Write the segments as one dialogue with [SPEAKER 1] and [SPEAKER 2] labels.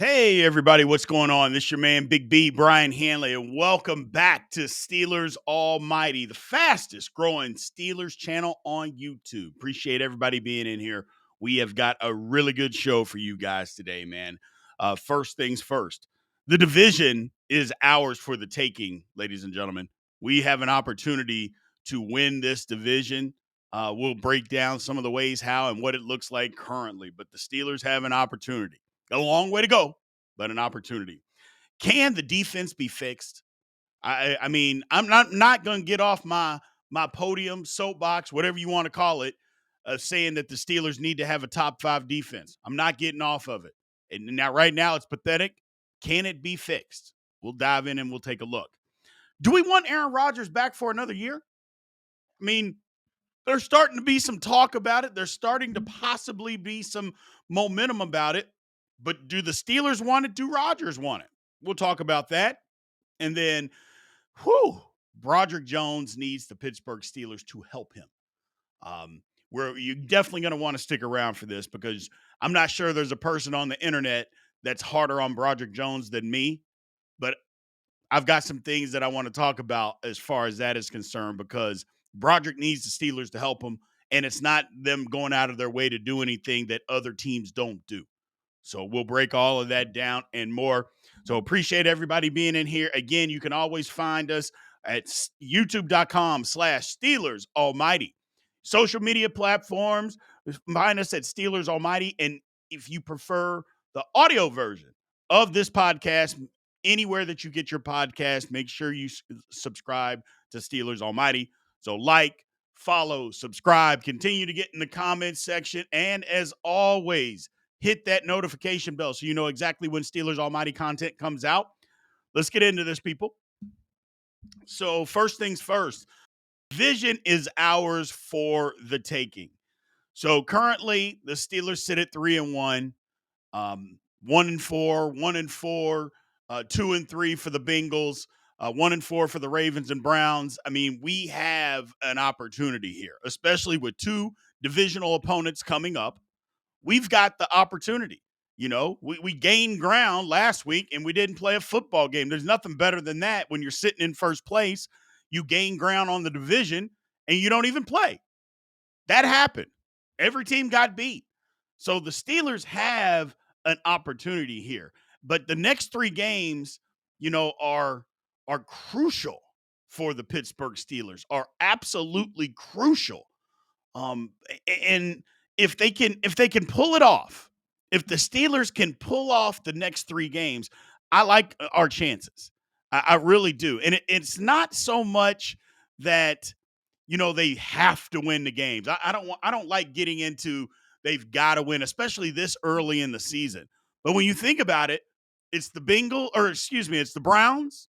[SPEAKER 1] Hey, everybody, what's going on? This is your man, Big B, Brian Hanley, and welcome back to Steelers Almighty, the fastest growing Steelers channel on YouTube. Appreciate everybody being in here. We have got a really good show for you guys today, man. First things first, the division is ours for the taking, ladies and gentlemen. We have an opportunity to win this division. We'll break down some of the ways how and what it looks like currently, but the Steelers have an opportunity. A long way to go, but an opportunity. Can the defense be fixed? I mean, I'm not going to get off my podium, soapbox, whatever you want to call it, saying that the Steelers need to have a top 5 defense. I'm not getting off of it. And now, right now, it's pathetic. Can it be fixed? We'll dive in and we'll take a look. Do we want Aaron Rodgers back for another year? I mean, there's starting to be some talk about it. There's starting to possibly be some momentum about it. But do the Steelers want it? Do Rodgers want it? We'll talk about that. And then, Broderick Jones needs the Pittsburgh Steelers to help him. Where you're definitely going to want to stick around for this because I'm not sure there's a person on the internet that's harder on Broderick Jones than me. But I've got some things that I want to talk about as far as that is concerned because Broderick needs the Steelers to help him, and it's not them going out of their way to do anything that other teams don't do. So we'll break all of that down and more. So appreciate everybody being in here. Again, you can always find us at youtube.com/Steelers Almighty. Social media platforms, find us at Steelers Almighty. And if you prefer the audio version of this podcast, anywhere that you get your podcast, make sure you subscribe to Steelers Almighty. So like, follow, subscribe, continue to get in the comments section. And as always, hit that notification bell so you know exactly when Steelers Almighty content comes out. Let's get into this, people. So first things first, vision is ours for the taking. So currently the Steelers sit at 3-1, 1-4, 1-4, 2-3 for the Bengals, 1-4 for the Ravens and Browns. I mean, we have an opportunity here, especially with 2 divisional opponents coming up. We've got the opportunity. You know, we gained ground last week and we didn't play a football game. There's nothing better than that when you're sitting in first place. You gain ground on the division and you don't even play. That happened. Every team got beat. So the Steelers have an opportunity here. But the next 3 games, are crucial for the Pittsburgh Steelers, are absolutely crucial. And if they can pull it off, if the Steelers can pull off the next 3 games, I like our chances. I really do. And it's not so much that they have to win the games. I don't like getting into they've got to win, especially this early in the season. But when you think about it, it's the it's the Browns,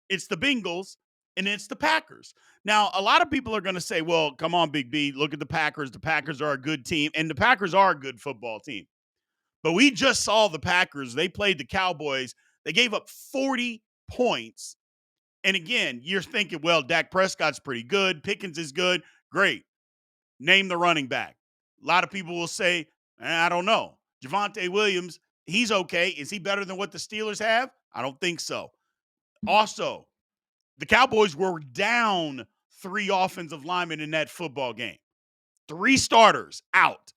[SPEAKER 1] it's the Bengals, and it's the Packers. Now, a lot of people are going to say, well, come on, Big B, look at the Packers. The Packers are a good team, and the Packers are a good football team. But we just saw the Packers. They played the Cowboys. They gave up 40 points. And again, you're thinking, well, Dak Prescott's pretty good. Pickens is good. Great. Name the running back. A lot of people will say, I don't know. Javonte Williams, he's okay. Is he better than what the Steelers have? I don't think so. Also, the Cowboys were down 3 offensive linemen in that football game. 3 starters out,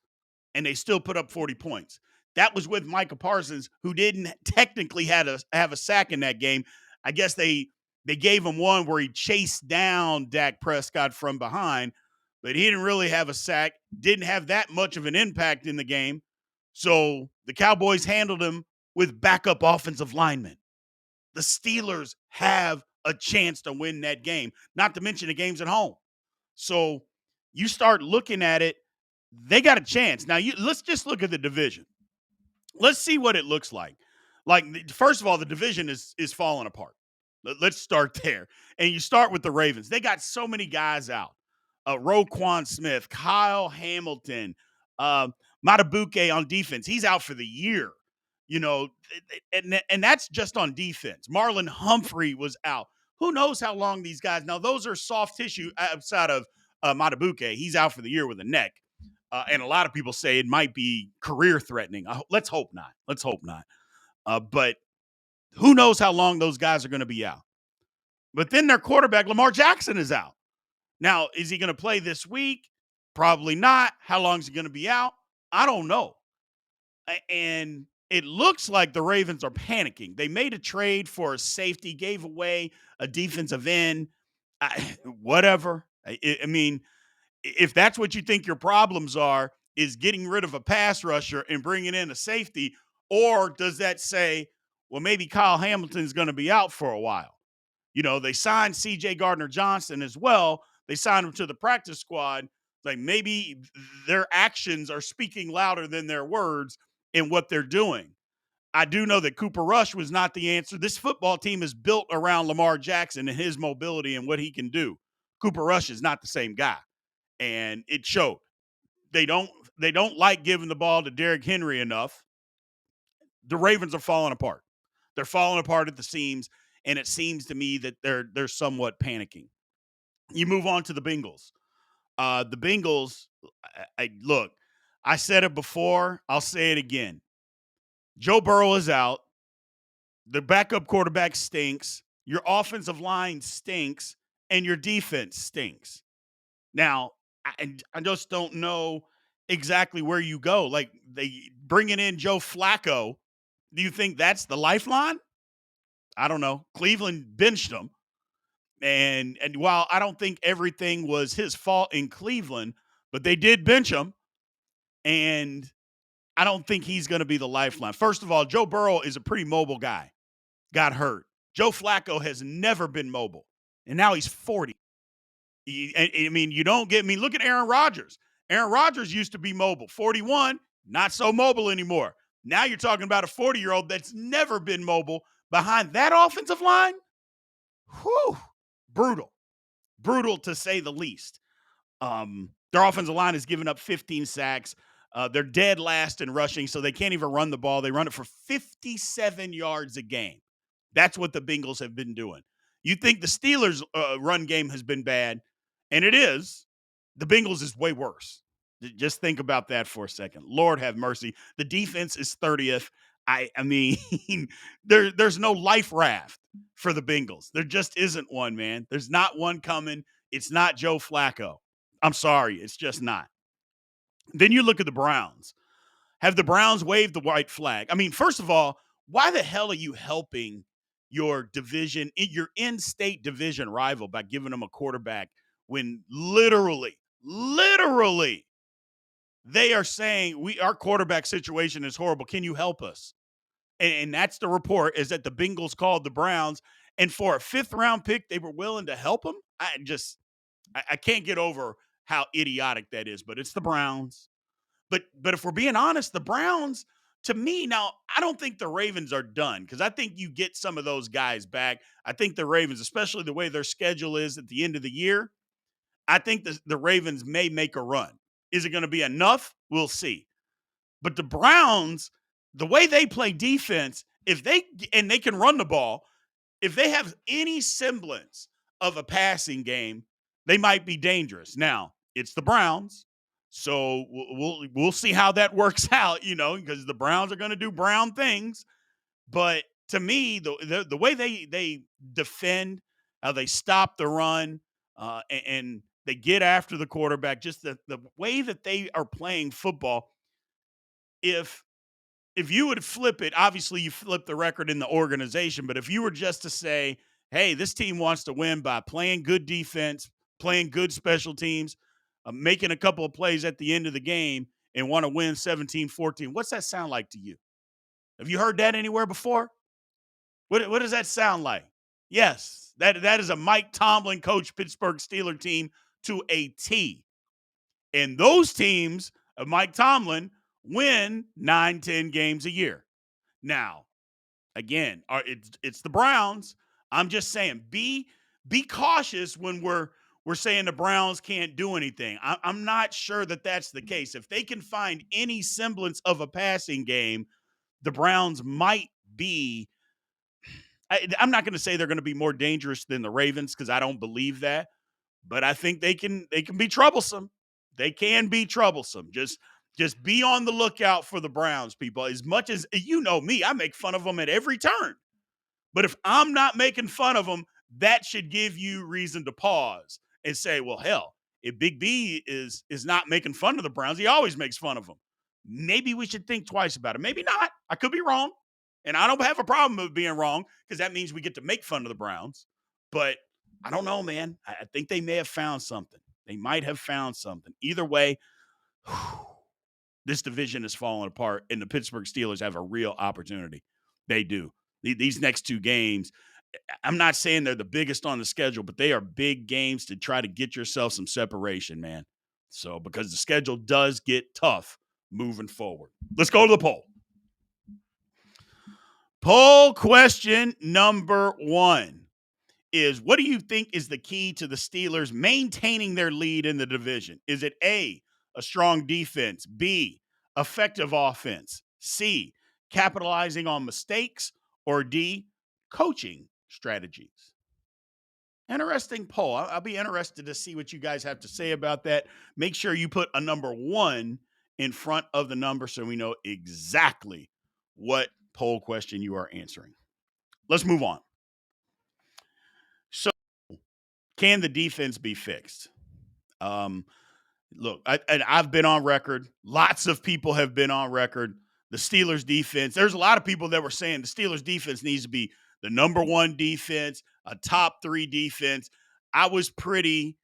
[SPEAKER 1] and they still put up 40 points. That was with Micah Parsons, who didn't technically have a sack in that game. I guess they gave him one where he chased down Dak Prescott from behind, but he didn't really have a sack, didn't have that much of an impact in the game. So the Cowboys handled him with backup offensive linemen. The Steelers have a chance to win that game, not to mention the game's at home. So you start looking at it, they got a chance. Now, let's just look at the division. Let's see what it looks like. Like, first of all, the division is falling apart. Let's start there. And you start with the Ravens. They got so many guys out. Roquan Smith, Kyle Hamilton, Madubuike on defense. He's out for the year. And that's just on defense. Marlon Humphrey was out. Who knows how long these guys – now, those are soft tissue outside of Madubuike. He's out for the year with a neck. And a lot of people say it might be career-threatening. Let's hope not. But who knows how long those guys are going to be out. But then their quarterback, Lamar Jackson, is out. Now, is he going to play this week? Probably not. How long is he going to be out? I don't know. And it looks like the Ravens are panicking. They made a trade for a safety, gave away a defensive end. Whatever. I mean, if that's what you think your problems are, is getting rid of a pass rusher and bringing in a safety, or does that say, well, maybe Kyle Hamilton's going to be out for a while? You know, they signed CJ Gardner Johnson as well. They signed him to the practice squad. Like maybe their actions are speaking louder than their words in what they're doing. I do know that Cooper Rush was not the answer. This football team is built around Lamar Jackson and his mobility and what he can do. Cooper Rush is not the same guy, and it showed. They don't they don't like giving the ball to Derrick Henry enough. The Ravens are falling apart. They're falling apart at the seams, and it seems to me that they're somewhat panicking. You move on to the Bengals. The Bengals, look, I said it before. I'll say it again. Joe Burrow is out. The backup quarterback stinks. Your offensive line stinks, and your defense stinks. Now, I just don't know exactly where you go. Like they bringing in Joe Flacco. Do you think that's the lifeline? I don't know. Cleveland benched him. And while I don't think everything was his fault in Cleveland, but they did bench him, and I don't think he's going to be the lifeline. First of all, Joe Burrow is a pretty mobile guy. Got hurt. Joe Flacco has never been mobile, and now he's 40. I mean, you don't get me. Look at Aaron Rodgers. Aaron Rodgers used to be mobile. 41, not so mobile anymore. Now you're talking about a 40-year-old that's never been mobile behind that offensive line. Whew, brutal. Brutal to say the least. Their offensive line has given up 15 sacks. They're dead last in rushing, so they can't even run the ball. They run it for 57 yards a game. That's what the Bengals have been doing. You think the Steelers' run game has been bad, and it is. The Bengals is way worse. Just think about that for a second. Lord have mercy. The defense is 30th. I mean, there's no life raft for the Bengals. There just isn't one, man. There's not one coming. It's not Joe Flacco. I'm sorry. It's just not. Then you look at the Browns. Have the Browns waved the white flag? I mean, first of all, why the hell are you helping your division, your in-state division rival by giving them a quarterback when literally, they are saying our quarterback situation is horrible. Can you help us? And that's the report, is that the Bengals called the Browns, and for a 5th-round pick, they were willing to help them. I can't get over how idiotic that is, but it's the Browns. But if we're being honest, the Browns, to me, now, I don't think the Ravens are done, because I think you get some of those guys back. I think the Ravens, especially the way their schedule is at the end of the year, I think the Ravens may make a run. Is it going to be enough? We'll see. But the Browns, the way they play defense, and they can run the ball, if they have any semblance of a passing game, they might be dangerous. Now, it's the Browns, so we'll see how that works out, because the Browns are going to do Brown things. But to me, the way they defend, how they stop the run, and they get after the quarterback, just the way that they are playing football. If you would flip it, obviously you flip the record in the organization, but if you were just to say, hey, this team wants to win by playing good defense, playing good special teams, making a couple of plays at the end of the game, and want to win 17-14, what's that sound like to you? Have you heard that anywhere before? What does that sound like? Yes, that is a Mike Tomlin coach Pittsburgh Steelers team to a T. And those teams of Mike Tomlin win 9-10 games a year. Now, again, it's the Browns. I'm just saying, be cautious when we're saying the Browns can't do anything. I'm not sure that that's the case. If they can find any semblance of a passing game, the Browns might be. I'm not going to say they're going to be more dangerous than the Ravens, because I don't believe that. But I think they can be troublesome. They can be troublesome. Just Just be on the lookout for the Browns, people. As much as you know me, I make fun of them at every turn. But if I'm not making fun of them, that should give you reason to pause and say, well, hell, if Big B is not making fun of the Browns, he always makes fun of them. Maybe we should think twice about it. Maybe not. I could be wrong. And I don't have a problem with being wrong because that means we get to make fun of the Browns. But I don't know, man. I think they may have found something. They might have found something. Either way, this division is falling apart, and the Pittsburgh Steelers have a real opportunity. They do. These next two games, I'm not saying they're the biggest on the schedule, but they are big games to try to get yourself some separation, man. So, because the schedule does get tough moving forward. Let's go to the poll. Poll question number 1 is, what do you think is the key to the Steelers maintaining their lead in the division? Is it A, a strong defense, B, effective offense, C, capitalizing on mistakes, or D, coaching strategies? Interesting poll. I'll be interested to see what you guys have to say about that. Make sure you put a number 1 in front of the number so we know exactly what poll question you are answering. Let's move on. So, can the defense be fixed? Look, I've been on record. Lots of people have been on record. The Steelers defense, there's a lot of people that were saying the Steelers defense needs to be the number 1 defense, a top 3 defense. I was pretty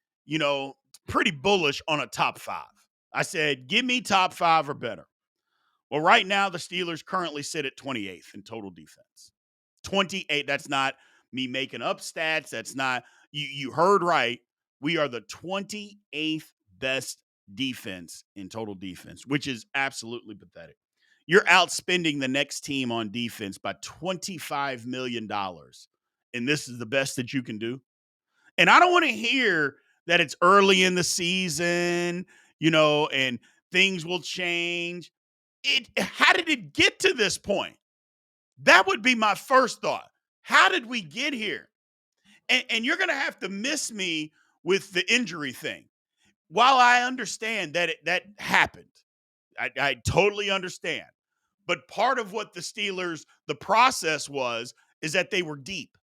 [SPEAKER 1] bullish on a top 5. I said, give me top 5 or better. Well, right now, the Steelers currently sit at 28th in total defense. 28. That's not me making up stats. That's not, you heard right. We are the 28th best defense in total defense, which is absolutely pathetic. You're outspending the next team on defense by $25 million. And this is the best that you can do. And I don't want to hear that it's early in the season, and things will change. How did it get to this point? That would be my first thought. How did we get here? And you're going to have to miss me with the injury thing. While I understand that that happened, I totally understand. But part of what the process is that they were deep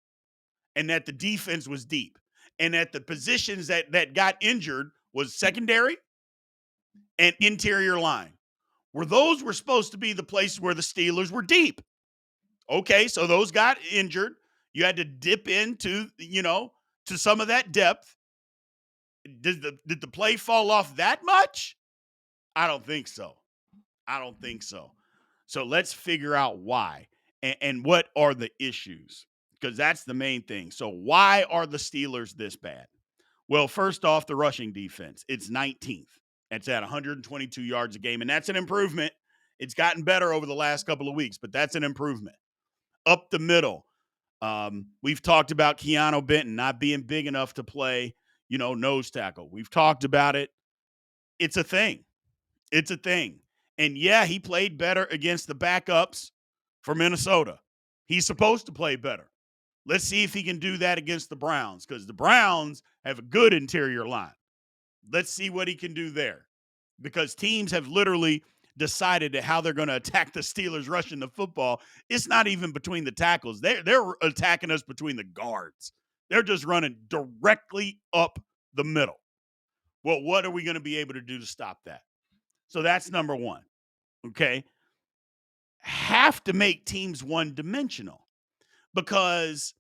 [SPEAKER 1] and that the defense was deep and that the positions that got injured was secondary and interior line. Those were supposed to be the places where the Steelers were deep. Okay, so those got injured. You had to dip into, to some of that depth. Did the play fall off that much? I don't think so. So let's figure out why and what are the issues, because that's the main thing. So why are the Steelers this bad? Well, first off, the rushing defense. It's 19th. It's at 122 yards a game, and that's an improvement. It's gotten better over the last couple of weeks, but that's an improvement. Up the middle, we've talked about Keanu Benton not being big enough to play, nose tackle. We've talked about it. It's a thing. And yeah, he played better against the backups for Minnesota. He's supposed to play better. Let's see if he can do that against the Browns, because the Browns have a good interior line. Let's see what he can do there, because teams have literally decided how they're going to attack the Steelers rushing the football. It's not even between the tackles. They're attacking us between the guards. They're just running directly up the middle. Well, what are we going to be able to do to stop that? So that's number 1. Okay. Have to make teams one-dimensional, because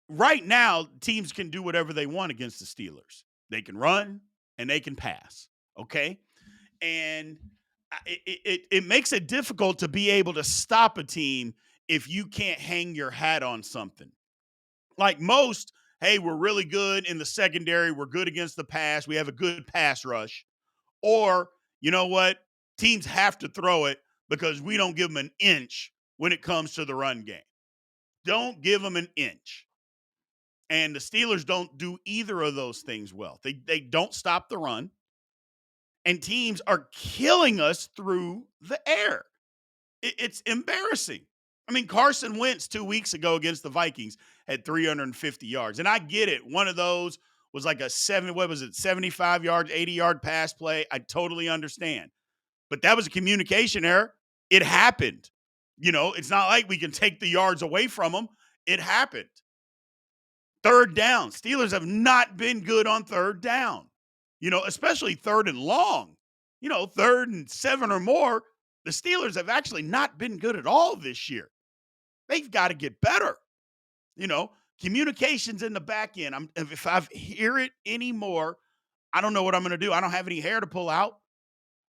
[SPEAKER 1] right now teams can do whatever they want against the Steelers. They can run and they can pass. Okay. And it makes it difficult to be able to stop a team if you can't hang your hat on something. Like most, hey, we're really good in the secondary. We're good against the pass. We have a good pass rush. Or, you know what? Teams have to throw it because we don't give them an inch when it comes to the run game. Don't give them an inch. And the Steelers don't do either of those things well. They don't stop the run. And teams are killing us through the air. It's embarrassing. I mean, Carson Wentz 2 weeks ago against the Vikings had 350 yards. And I get it. One of those was like a 75 yards, 80-yard pass play. I totally understand. But that was a communication error. It happened. It's not like we can take the yards away from them. It happened. Third down. Steelers have not been good on third down, especially third and long. Third and 7 or more. The Steelers have actually not been good at all this year. They've got to get better. You know, Communications in the back end. If I hear it anymore, I don't know what I'm going to do. I don't have any hair to pull out.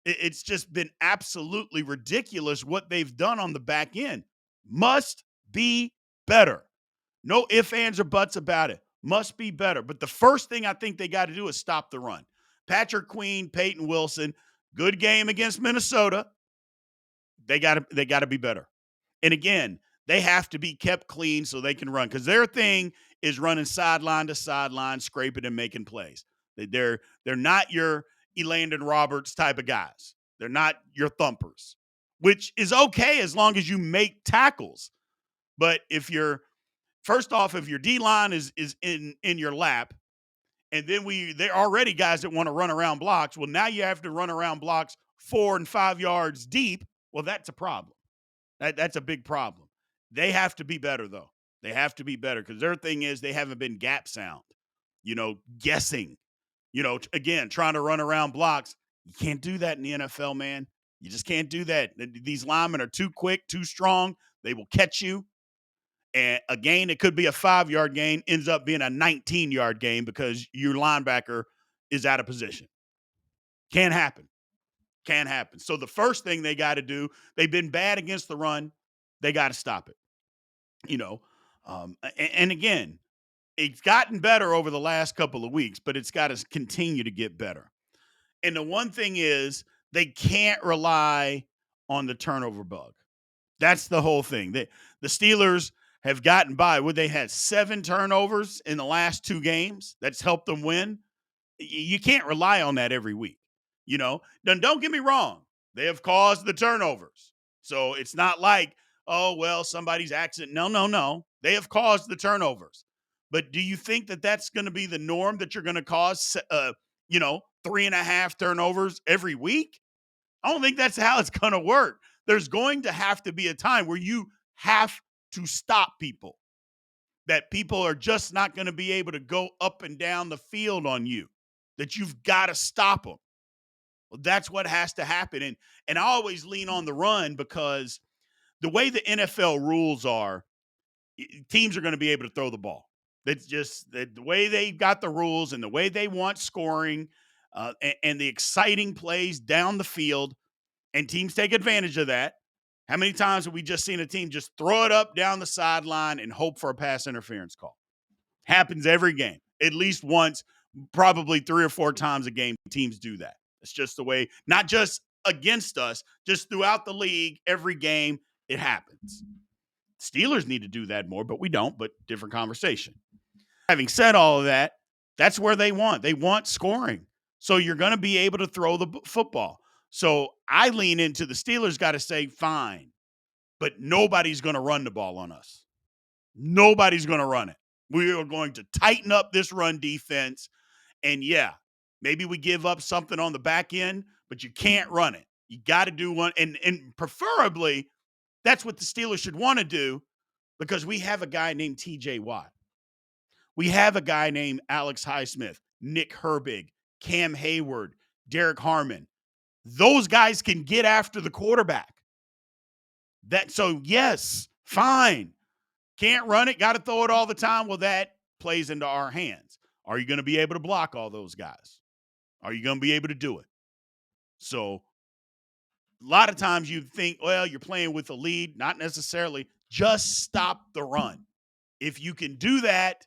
[SPEAKER 1] It's just been absolutely ridiculous what they've done on the back end. Must be better. No ifs, ands, or buts about it. Must be better. But the first thing I think they got to do is stop the run. Patrick Queen, Peyton Wilson, good game against Minnesota. They got to be better. And again, they have to be kept clean so they can run, because their thing is running sideline to sideline, scraping and making plays. They're not your Elandon Roberts type of guys. They're not your thumpers, which is okay as long as you make tackles. But if your D line is in your lap, and then they're already guys that want to run around blocks. Well, now you have to run around blocks 4 and 5 yards deep. Well, that's a problem. That's a big problem. They have to be better, though. They have to be better, because their thing is they haven't been gap sound, guessing, again, trying to run around blocks. You can't do that in the NFL, man. You just can't do that. These linemen are too quick, too strong. They will catch you. And a gain, it could be a 5-yard gain, ends up being a 19-yard gain because your linebacker is out of position. Can't happen. Can't happen. So the first thing they got to do, they've been bad against the run. They got to stop it. And again, it's gotten better over the last couple of weeks, but it's got to continue to get better. And the one thing is, they can't rely on the turnover bug. That's the whole thing. The Steelers have gotten by. They had 7 turnovers in the last 2 games. That's helped them win. You can't rely on that every week. Don't get me wrong. They have caused the turnovers. So it's not like, oh, well, somebody's accident. No. They have caused the turnovers. But do you think that that's going to be the norm, that you're going to cause, 3.5 turnovers every week? I don't think that's how it's going to work. There's going to have to be a time where you have to stop people, that people are just not going to be able to go up and down the field on you, that you've got to stop them. Well, that's what has to happen. And I always lean on the run, because the way the NFL rules are, teams are going to be able to throw the ball. That's just the way they got the rules, and the way they want scoring, and the exciting plays down the field, and teams take advantage of that. How many times have we just seen a team just throw it up down the sideline and hope for a pass interference call? Happens every game. At least once, probably 3 or 4 times a game, teams do that. It's just the way, not just against us, just throughout the league, every game, it happens. Steelers need to do that more, but we don't, but different conversation. Having said all of that, that's where they want. They want scoring. So you're going to be able to throw the football. So I lean into the Steelers got to say, fine, but nobody's going to run the ball on us. Nobody's going to run it. We are going to tighten up this run defense. And yeah, maybe we give up something on the back end, but you can't run it. You got to do one. And preferably, that's what the Steelers should want to do, because we have a guy named TJ Watt. We have a guy named Alex Highsmith, Nick Herbig, Cam Hayward, Derek Harmon. Those guys can get after the quarterback. So yes, fine. Can't run it, got to throw it all the time. Well, that plays into our hands. Are you going to be able to block all those guys? Are you going to be able to do it? So a lot of times you think, well, you're playing with a lead. Not necessarily. Just stop the run. If you can do that,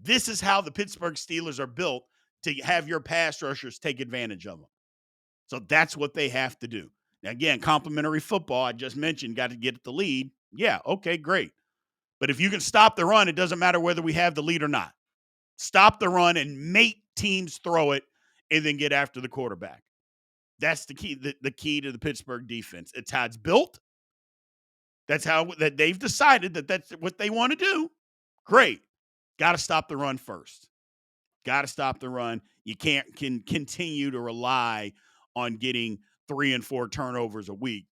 [SPEAKER 1] this is how the Pittsburgh Steelers are built, to have your pass rushers take advantage of them. So that's what they have to do. Now, again, complimentary football, I just mentioned, got to get the lead. Yeah, okay, great. But if you can stop the run, it doesn't matter whether we have the lead or not. Stop the run and make teams throw it, and then get after the quarterback. That's the key. The key to the Pittsburgh defense. It's how it's built. That's how that they've decided that that's what they want to do. Great. Got to stop the run first. Got to stop the run. You can't continue to rely on getting 3 and 4 turnovers a week.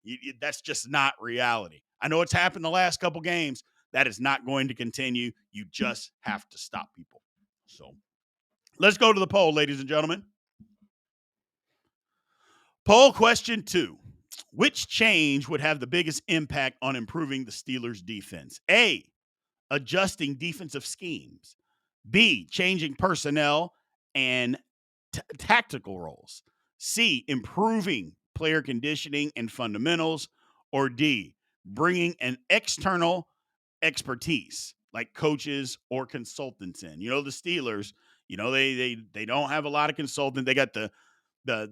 [SPEAKER 1] That's just not reality. I know it's happened the last couple games. That is not going to continue. You just have to stop people. So let's go to the poll, ladies and gentlemen. Poll question 2. Which change would have the biggest impact on improving the Steelers' defense? A, adjusting defensive schemes. B, changing personnel and tactical roles. C, improving player conditioning and fundamentals. Or D, bringing an external expertise like coaches or consultants in. The Steelers, they don't have a lot of consultants. They got the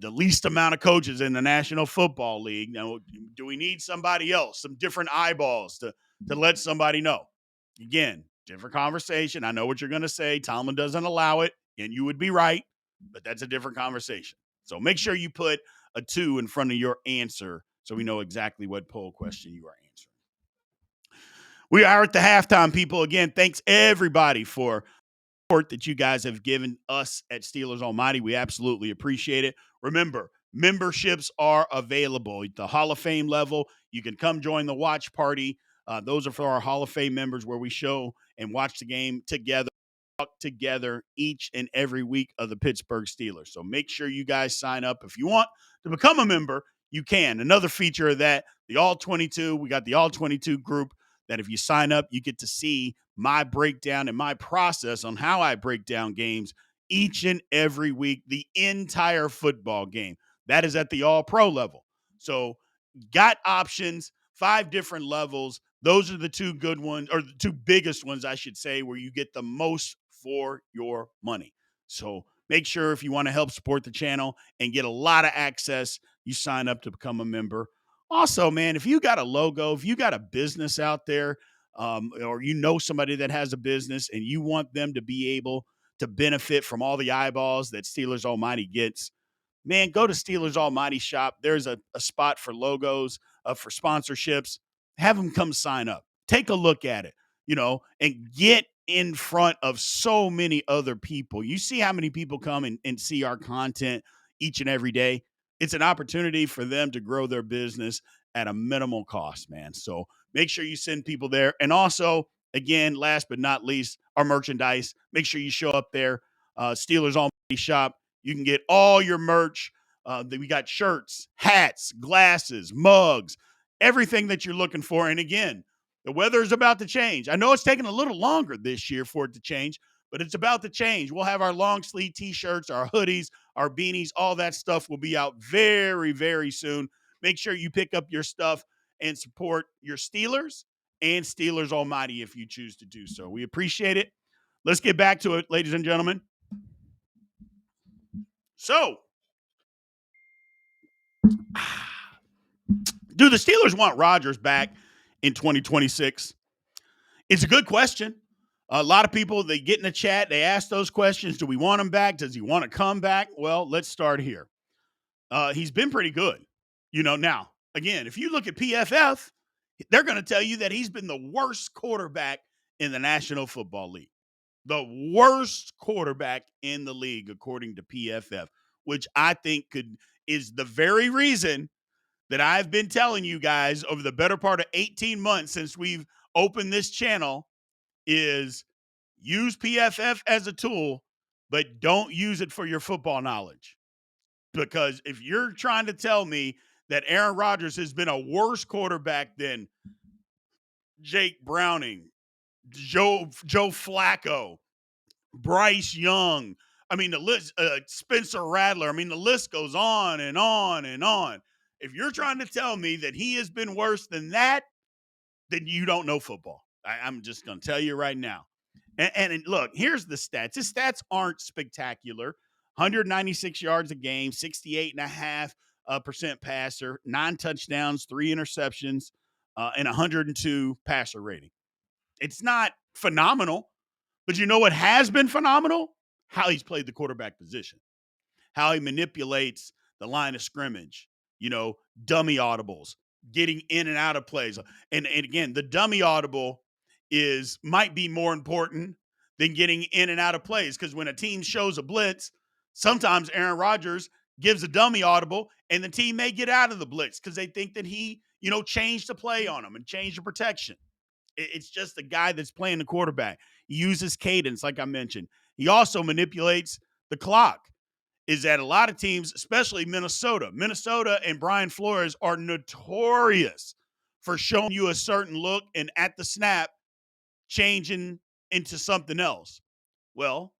[SPEAKER 1] least amount of coaches in the National Football League. Now, do we need somebody else, some different eyeballs to let somebody know? Again, different conversation. I know what you're going to say. Tomlin doesn't allow it, and you would be right, but that's a different conversation. So make sure you put a 2 in front of your answer so we know exactly what poll question you are answering. We are at the halftime, people. Again, thanks everybody for support that you guys have given us at Steelers Almighty. We absolutely appreciate it. Remember, memberships are available at the Hall of Fame level. You can come join the watch party. Those are for our Hall of Fame members where we show and watch the game together, talk together each and every week of the Pittsburgh Steelers. So make sure you guys sign up. If you want to become a member, you can. Another feature of that, the All 22, we got the All 22 group that if you sign up, you get to see my breakdown and my process on how I break down games each and every week, the entire football game. That is at the all-pro level. So got options, 5 different levels. Those are the 2 good ones, or the 2 biggest ones, I should say, where you get the most for your money. So make sure if you want to help support the channel and get a lot of access, you sign up to become a member. Also, man, if you got a logo, if you got a business out there, or somebody that has a business and you want them to be able to benefit from all the eyeballs that Steelers Almighty gets, man, go to Steelers Almighty shop. There's a spot for logos, for sponsorships. Have them come sign up. Take a look at it, and get in front of so many other people. You see how many people come and see our content each and every day. It's an opportunity for them to grow their business at a minimal cost, man. So make sure you send people there. And also, again, last but not least, our merchandise. Make sure you show up there. Steelers Almighty shop. You can get all your merch. We got shirts, hats, glasses, mugs, everything that you're looking for. And again, the weather is about to change. I know it's taking a little longer this year for it to change, but it's about to change. We'll have our long sleeve T-shirts, our hoodies, our beanies, all that stuff will be out very, very soon. Make sure you pick up your stuff and support your Steelers and Steelers Almighty if you choose to do so. We appreciate it. Let's get back to it, ladies and gentlemen. So, do the Steelers want Rodgers back in 2026? It's a good question. A lot of people, they get in the chat, they ask those questions. Do we want him back? Does he want to come back? Well, let's start here. He's been pretty good. Now, again, if you look at PFF, they're going to tell you that he's been the worst quarterback in the National Football League. The worst quarterback in the league, according to PFF, which I think is the very reason that I've been telling you guys over the better part of 18 months since we've opened this channel is use PFF as a tool, but don't use it for your football knowledge. Because if you're trying to tell me that Aaron Rodgers has been a worse quarterback than Jake Browning, Joe Flacco, Bryce Young, I mean, the list, Spencer Rattler, I mean, the list goes on and on and on. If you're trying to tell me that he has been worse than that, then you don't know football. I'm just going to tell you right now. And look, here's the stats. His stats aren't spectacular. 196 yards a game, 68.5% passer, 9 touchdowns, 3 interceptions, and 102 passer rating. It's not phenomenal, but you know what has been phenomenal? How he's played the quarterback position, how he manipulates the line of scrimmage, dummy audibles, getting in and out of plays. And again, the dummy audible might be more important than getting in and out of plays, because when a team shows a blitz, sometimes Aaron Rodgers gives a dummy audible, and the team may get out of the blitz because they think that he, changed the play on them and changed the protection. It's just a guy that's playing the quarterback. He uses cadence, like I mentioned. He also manipulates the clock. Is that a lot of teams, especially Minnesota and Brian Flores are notorious for showing you a certain look and at the snap changing into something else. Well,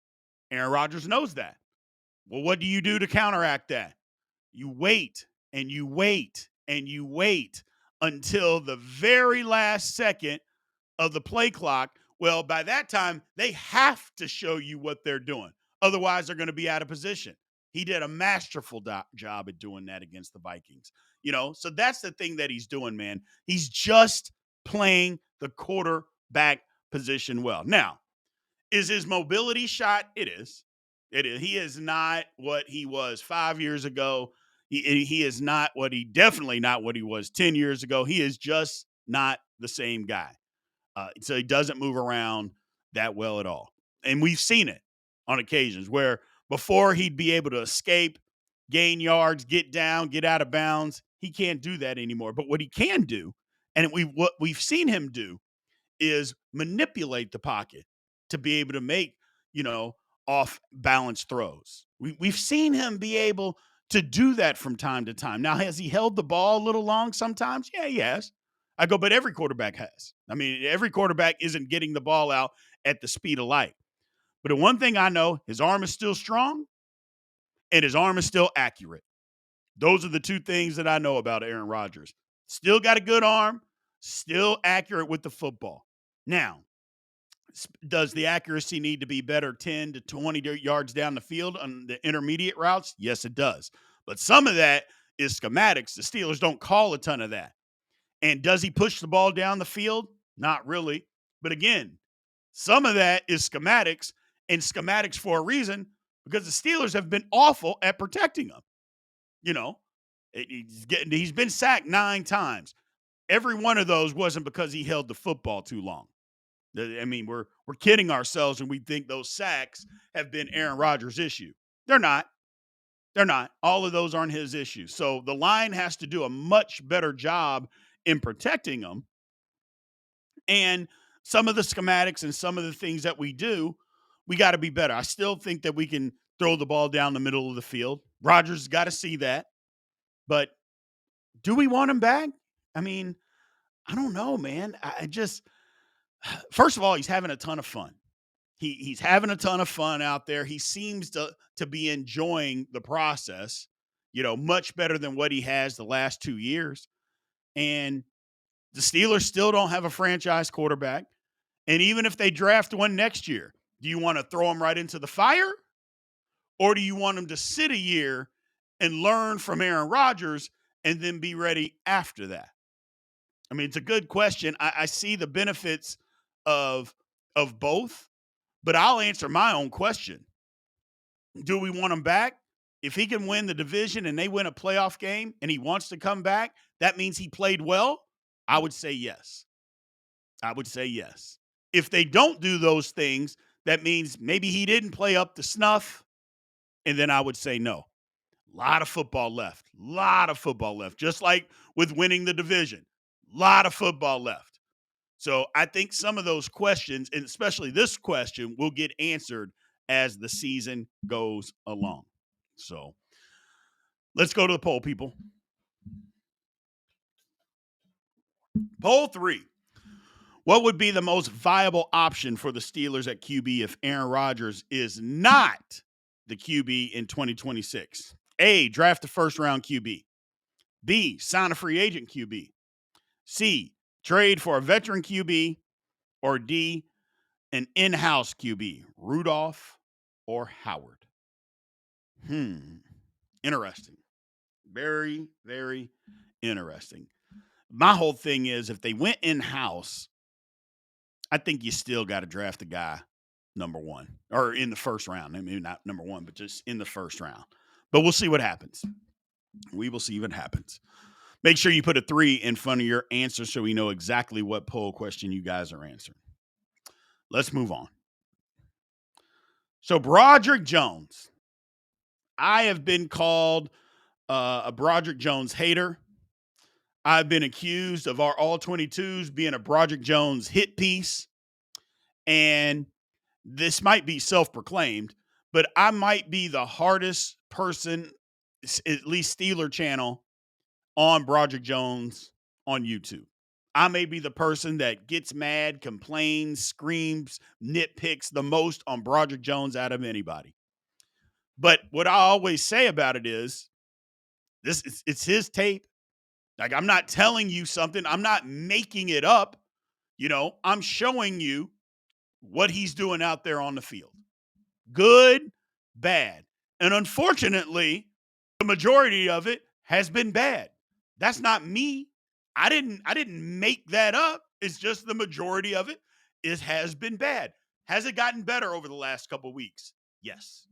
[SPEAKER 1] Aaron Rodgers knows that. Well, what do you do to counteract that? You wait and you wait and you wait until the very last second of the play clock. Well, by that time, they have to show you what they're doing. Otherwise, they're going to be out of position. He did a masterful job at doing that against the Vikings. So that's the thing that he's doing, man. He's just playing the quarterback position well. Now, is his mobility shot? It is. It is. He is not what he was 5 years ago. He is not definitely not what he was 10 years ago. He is just not the same guy. So he doesn't move around that well at all. And we've seen it on occasions where before he'd be able to escape, gain yards, get down, get out of bounds. He can't do that anymore. But what he can do, and what we've seen him do, is manipulate the pocket to be able to make, off balance throws. We've seen him be able to do that from time to time. Now, has he held the ball a little long sometimes? Yeah, he has. But every quarterback has. I mean, every quarterback isn't getting the ball out at the speed of light. But the one thing I know, his arm is still strong and his arm is still accurate. Those are the two things that I know about Aaron Rodgers. Still got a good arm, still accurate with the football. Now, does the accuracy need to be better 10 to 20 yards down the field on the intermediate routes? Yes, it does. But some of that is schematics. The Steelers don't call a ton of that. And does he push the ball down the field? Not really. But again, some of that is schematics, and schematics for a reason, because the Steelers have been awful at protecting him. He's been sacked 9 times. Every one of those wasn't because he held the football too long. I mean, we're kidding ourselves when we think those sacks have been Aaron Rodgers' issue. They're not. They're not. All of those aren't his issues. So the line has to do a much better job in protecting them. And some of the schematics and some of the things that we do, we got to be better. I still think that we can throw the ball down the middle of the field. Rodgers has got to see that. But do we want him back? I mean, I don't know, man. I just, first of all, he's having a ton of fun. He's having a ton of fun out there. He seems to be enjoying the process, much better than what he has the last 2 years. And the Steelers still don't have a franchise quarterback. And even if they draft one next year, do you want to throw him right into the fire? Or do you want him to sit a year and learn from Aaron Rodgers and then be ready after that? I mean, it's a good question. I see the benefits of both, but I'll answer my own question. Do we want him back? If he can win the division and they win a playoff game and he wants to come back, that means he played well. I would say yes. I would say yes. If they don't do those things, that means maybe he didn't play up to snuff. And then I would say no. A lot of football left. A lot of football left. Just like with winning the division. A lot of football left. So I think some of those questions, and especially this question, will get answered as the season goes along. So let's go to the poll, people. Poll 3. What would be the most viable option for the Steelers at QB if Aaron Rodgers is not the QB in 2026? A, draft a first-round QB. B, sign a free agent QB. C, trade for a veteran QB. Or D, an in-house QB, Rudolph or Howard? Interesting. Very, very interesting. My whole thing is if they went in-house, I think you still got to draft the guy number 1 or in the first round. I mean, not number 1, but just in the first round. But we'll see what happens. We will see what happens. Make sure you put a 3 in front of your answer so we know exactly what poll question you guys are answering. Let's move on. So Broderick Jones, I have been called a Broderick Jones hater. I've been accused of our all 22s being a Broderick Jones hit piece. And this might be self proclaimed, but I might be the hardest person, at least Steeler channel, on Broderick Jones on YouTube. I may be the person that gets mad, complains, screams, nitpicks the most on Broderick Jones out of anybody. But what I always say about it is it's his tape. Like, I'm not telling you something. I'm not making it up. I'm showing you what he's doing out there on the field. Good, bad. And unfortunately, the majority of it has been bad. That's not me. I didn't make that up. It's just the majority of it has been bad. Has it gotten better over the last couple of weeks? Yes.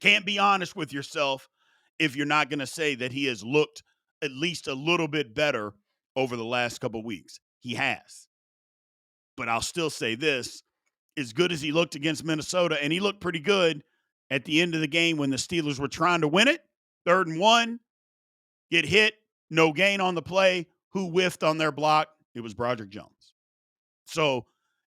[SPEAKER 1] Can't be honest with yourself if you're not going to say that he has looked at least a little bit better over the last couple of weeks. He has. But I'll still say this, as good as he looked against Minnesota, and he looked pretty good at the end of the game when the Steelers were trying to win it, 3rd and 1, get hit, no gain on the play. Who whiffed on their block? It was Broderick Jones. So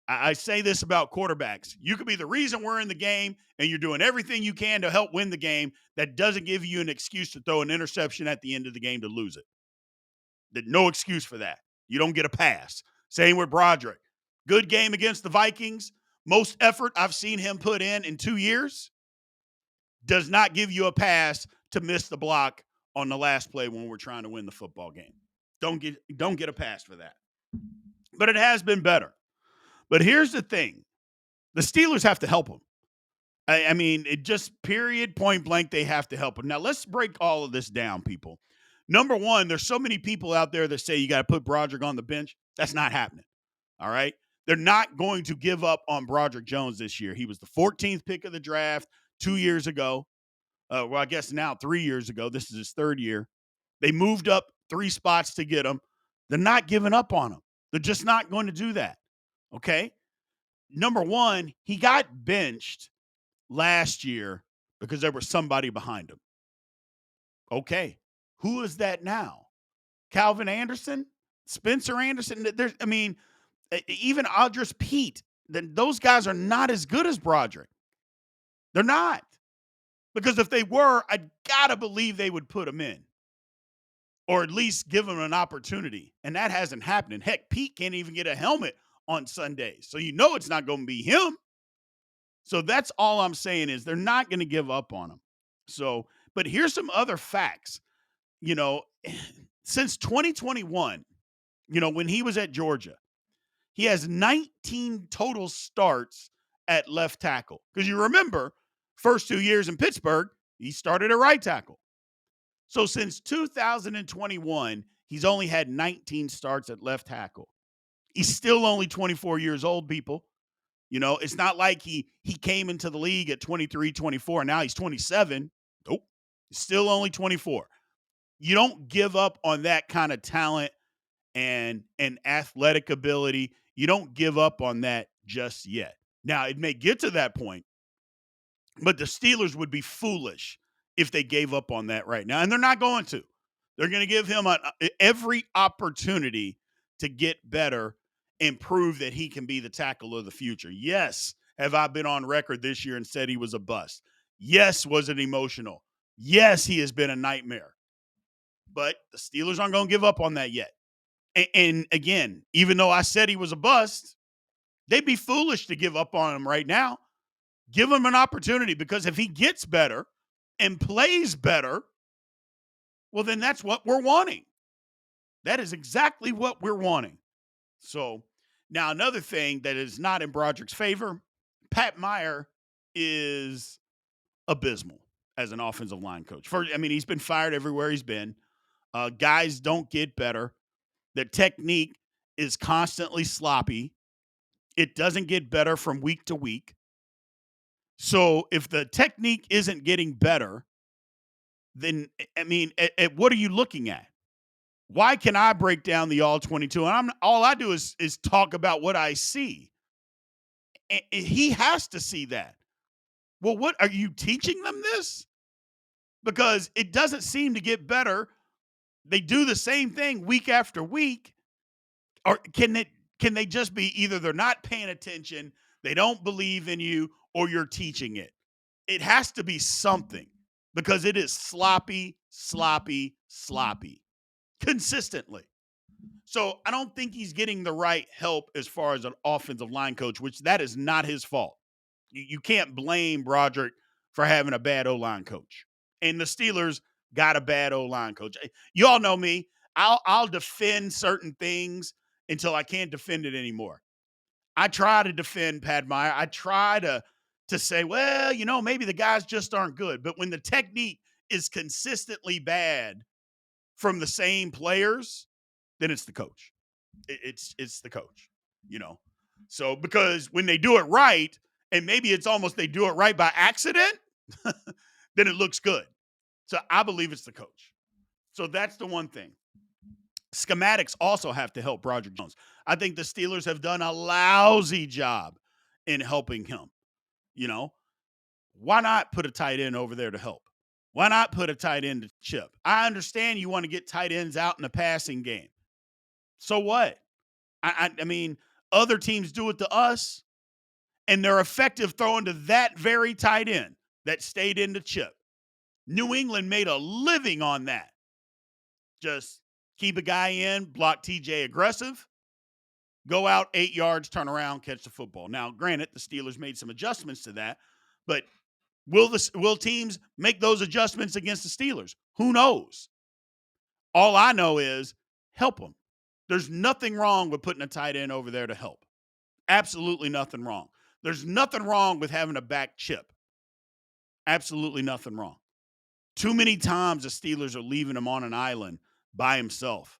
[SPEAKER 1] I say this about quarterbacks. You could be the reason we're in the game, and you're doing everything you can to help win the game. That doesn't give you an excuse to throw an interception at the end of the game to lose it. No excuse for that. You don't get a pass. Same with Broderick. Good game against the Vikings. Most effort I've seen him put in 2 years. Does not give you a pass to miss the block on the last play when we're trying to win the football game. Don't get a pass for that. But it has been better. But here's the thing. The Steelers have to help him. I mean, it just period, point blank, they have to help him. Now, let's break all of this down, people. Number one, there's so many people out there that say you got to put Broderick on the bench. That's not happening. All right? They're not going to give up on Broderick Jones this year. He was the 14th pick of the draft 2 years ago. Well, I guess now 3 years ago. This is his 3rd year. They moved up 3 spots to get him. They're not giving up on him. They're just not going to do that. Okay? Number one, he got benched last year because there was somebody behind him. Okay. Who is that now? Calvin Anderson? Spencer Anderson? Even Audris Pete. Those guys are not as good as Broderick. They're not. Because if they were, I gotta believe they would put him in. Or at least give him an opportunity. And that hasn't happened. Heck, Pete can't even get a helmet on Sundays. So you know it's not going to be him. So that's all I'm saying is they're not going to give up on him. So, but here's some other facts. Since 2021, when he was at Georgia, he has 19 total starts at left tackle. Because you remember, first 2 years in Pittsburgh, he started at right tackle. So since 2021, he's only had 19 starts at left tackle. He's still only 24 years old, people. It's not like he came into the league at 23, 24, and now he's 27. Nope. He's still only 24. You don't give up on that kind of talent and athletic ability. You don't give up on that just yet. Now, it may get to that point, but the Steelers would be foolish if they gave up on that right now. And they're not going to. They're going to give him every opportunity to get better and prove that he can be the tackle of the future. Yes, have I been on record this year and said he was a bust? Yes, was it emotional? Yes, he has been a nightmare. But the Steelers aren't going to give up on that yet. And again, even though I said he was a bust, they'd be foolish to give up on him right now. Give him an opportunity, because if he gets better and plays better, well, then that's what we're wanting. That is exactly what we're wanting. So now another thing that is not in Broderick's favor, Pat Meyer is abysmal as an offensive line coach. He's been fired everywhere he's been. Guys don't get better. The technique is constantly sloppy. It doesn't get better from week to week. So if the technique isn't getting better, then, what are you looking at? Why can I break down the all 22? And all I do is talk about what I see. And he has to see that. Well, what are you teaching them this? because it doesn't seem to get better. They do the same thing week after week. Or can they just be either they're not paying attention, they don't believe in you, or you're teaching it? It has to be something because it is sloppy, sloppy, sloppy consistently. So I don't think he's getting the right help as far as an offensive line coach, which that is not his fault. You can't blame Broderick for having a bad O-line coach. And the Steelers got a bad O-line coach. You all know me. I'll defend certain things until I can't defend it anymore. I try to defend Pat Meyer. I try to say, well, maybe the guys just aren't good. But when the technique is consistently bad from the same players, then it's the coach. It's the coach, you know. So because when they do it right, and maybe it's almost they do it right by accident, then it looks good. So I believe it's the coach. So that's the one thing. Schematics also have to help Broderick Jones. I think the Steelers have done a lousy job in helping him. You know, why not put a tight end over there to help? Why not put a tight end to chip? I understand you want to get tight ends out in the passing game. So what? I mean, other teams do it to us, and they're effective throwing to that very tight end that stayed in the chip. New England made a living on that. Just keep a guy in, block TJ aggressive, go out 8 yards, turn around, catch the football. Now, granted, the Steelers made some adjustments to that, but will teams make those adjustments against the Steelers? Who knows? All I know is help them. There's nothing wrong with putting a tight end over there to help. Absolutely nothing wrong. There's nothing wrong with having a back chip. Absolutely nothing wrong. Too many times the Steelers are leaving him on an island by himself.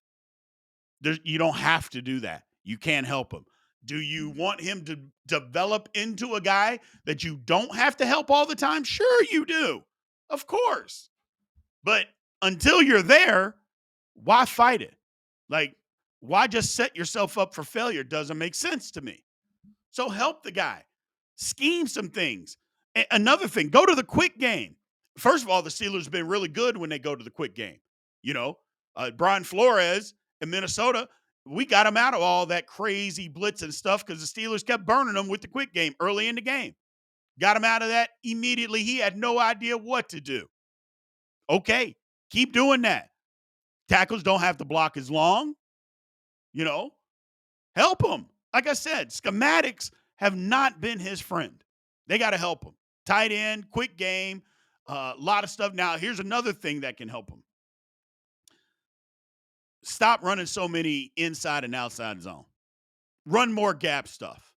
[SPEAKER 1] You don't have to do that. You can't help him. Do you want him to develop into a guy that you don't have to help all the time? Sure you do. Of course. But until you're there, why fight it? Like, why just set yourself up for failure? Doesn't make sense to me. So help the guy. Scheme some things. Another thing, go to the quick game. First of all, the Steelers have been really good when they go to the quick game. Brian Flores in Minnesota, we got him out of all that crazy blitz and stuff because the Steelers kept burning him with the quick game early in the game. Got him out of that immediately. He had no idea what to do. Okay, keep doing that. Tackles don't have to block as long. Help him. Like I said, schematics have not been his friend. They got to help him. Tight end, quick game, a lot of stuff. Now, here's another thing that can help him. Stop running so many inside and outside zone. Run more gap stuff.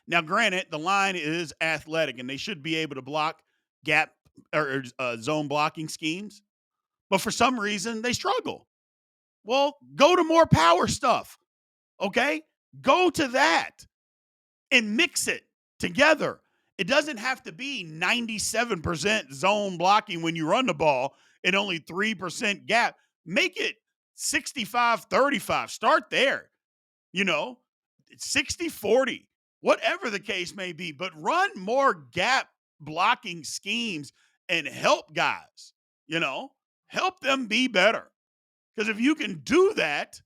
[SPEAKER 1] Now, granted, the line is athletic, and they should be able to block gap or zone blocking schemes. But for some reason, they struggle. Well, go to more power stuff. Okay? Go to that and mix it together. It doesn't have to be 97% zone blocking when you run the ball and only 3% gap. Make it 65-35. Start there. 60-40, whatever the case may be. But run more gap blocking schemes and help guys. Help them be better. Because if you can do that,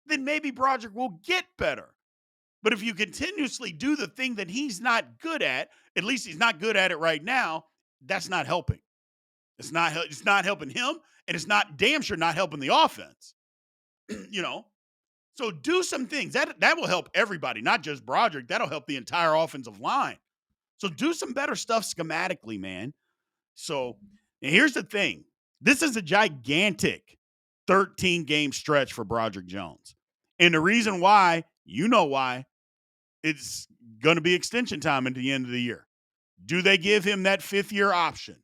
[SPEAKER 1] then maybe Broderick will get better. But if you continuously do the thing that he's not good at least he's not good at it right now, that's not helping. It's not helping him, and it's not damn sure not helping the offense. So do some things. That will help everybody, not just Broderick. That'll help the entire offensive line. So do some better stuff schematically, man. So here's the thing. This is a gigantic 13-game stretch for Broderick Jones. And the reason why, why, it's going to be extension time at the end of the year. Do they give him that 5th-year option?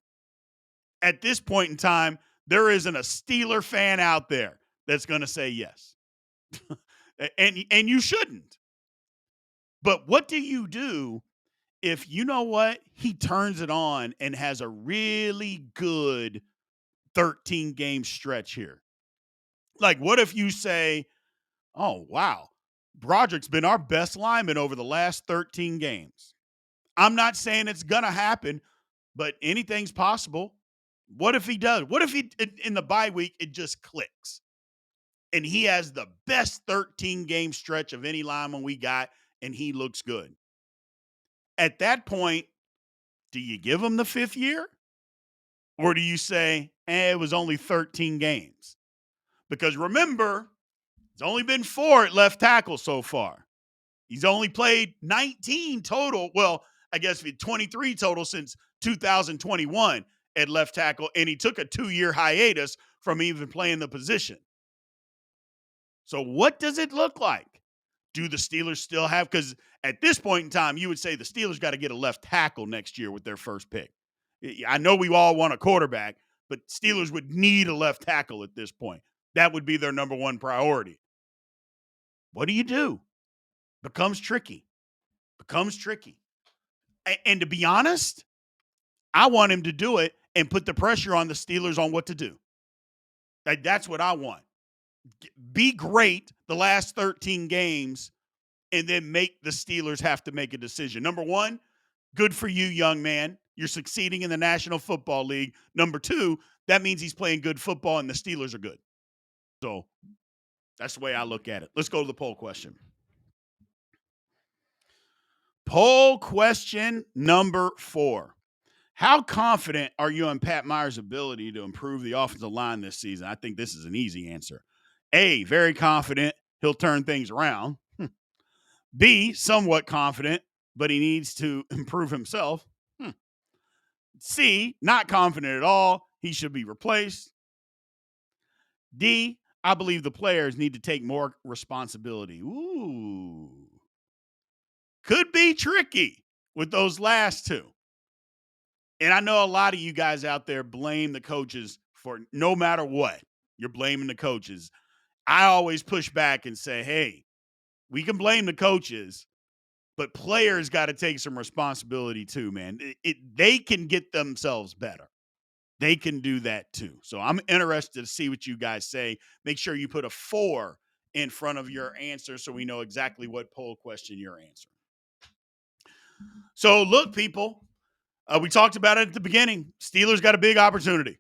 [SPEAKER 1] At this point in time, there isn't a Steeler fan out there that's going to say yes. and you shouldn't. But what do you do if he turns it on and has a really good 13-game stretch here? Like, what if you say, oh, wow, Broderick's been our best lineman over the last 13 games. I'm not saying it's going to happen, but anything's possible. What if he does? What if he in the bye week it just clicks and he has the best 13 game stretch of any lineman we got and he looks good? At that point, do you give him the 5th year? Or do you say, it was only 13 games? Because remember, it's only been 4 at left tackle so far. He's only played 19 total. Well, I guess 23 total since 2021 at left tackle, and he took a 2-year hiatus from even playing the position. So what does it look like? Do the Steelers still have, because at this point in time, you would say the Steelers got to get a left tackle next year with their first pick. I know we all want a quarterback, but Steelers would need a left tackle at this point. That would be their number one priority. What do you do? Becomes tricky. And to be honest, I want him to do it and put the pressure on the Steelers on what to do. That's what I want. Be great the last 13 games and then make the Steelers have to make a decision. Number one, good for you, young man. You're succeeding in the National Football League. Number two, that means he's playing good football and the Steelers are good. So that's the way I look at it. Let's go to the poll question. Poll question number 4. How confident are you in Pat Meyer's ability to improve the offensive line this season? I think this is an easy answer. A, very confident he'll turn things around. B, somewhat confident, but he needs to improve himself. C, not confident at all. He should be replaced. D, I believe the players need to take more responsibility. Ooh. Could be tricky with those last two. And I know a lot of you guys out there blame the coaches for no matter what. You're blaming the coaches. I always push back and say, hey, we can blame the coaches, but players got to take some responsibility too, man. They can get themselves better. They can do that too. So I'm interested to see what you guys say. Make sure you put a 4 in front of your answer so we know exactly what poll question you're answering. So look, people, we talked about it at the beginning. Steelers got a big opportunity.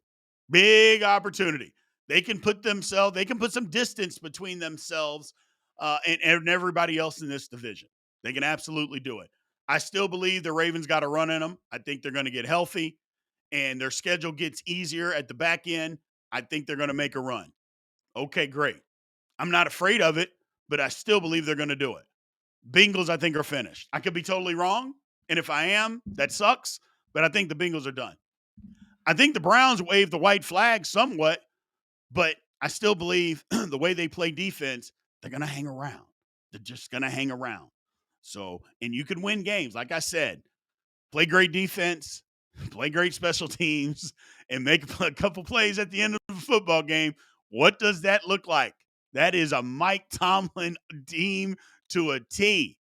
[SPEAKER 1] Big opportunity. They can put some distance between themselves and everybody else in this division. They can absolutely do it. I still believe the Ravens got a run in them. I think they're going to get healthy and their schedule gets easier at the back end. I think they're going to make a run. Okay, great. I'm not afraid of it, but I still believe they're going to do it. Bengals, I think, are finished. I could be totally wrong. And if I am, that sucks. But I think the Bengals are done. I think the Browns waved the white flag somewhat, but I still believe the way they play defense, they're going to hang around. They're just going to hang around. So, and you can win games. Like I said, play great defense, play great special teams, and make a couple plays at the end of the football game. What does that look like? That is a Mike Tomlin team to a T.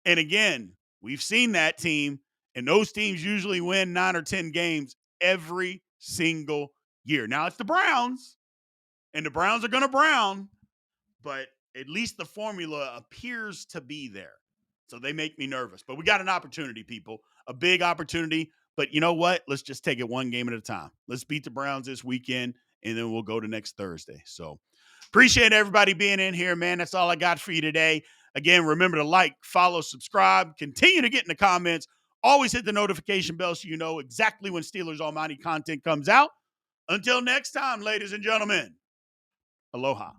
[SPEAKER 1] And again, we've seen that team, and those teams usually win 9 or 10 games every single year. Now, it's the Browns, and the Browns are going to Brown, but at least the formula appears to be there. So they make me nervous. But we got an opportunity, people, a big opportunity. But you know what? Let's just take it one game at a time. Let's beat the Browns this weekend, and then we'll go to next Thursday. So appreciate everybody being in here, man. That's all I got for you today. Again, remember to like, follow, subscribe, continue to get in the comments. Always hit the notification bell so you know exactly when Steelers Almighty content comes out. Until next time, ladies and gentlemen, aloha.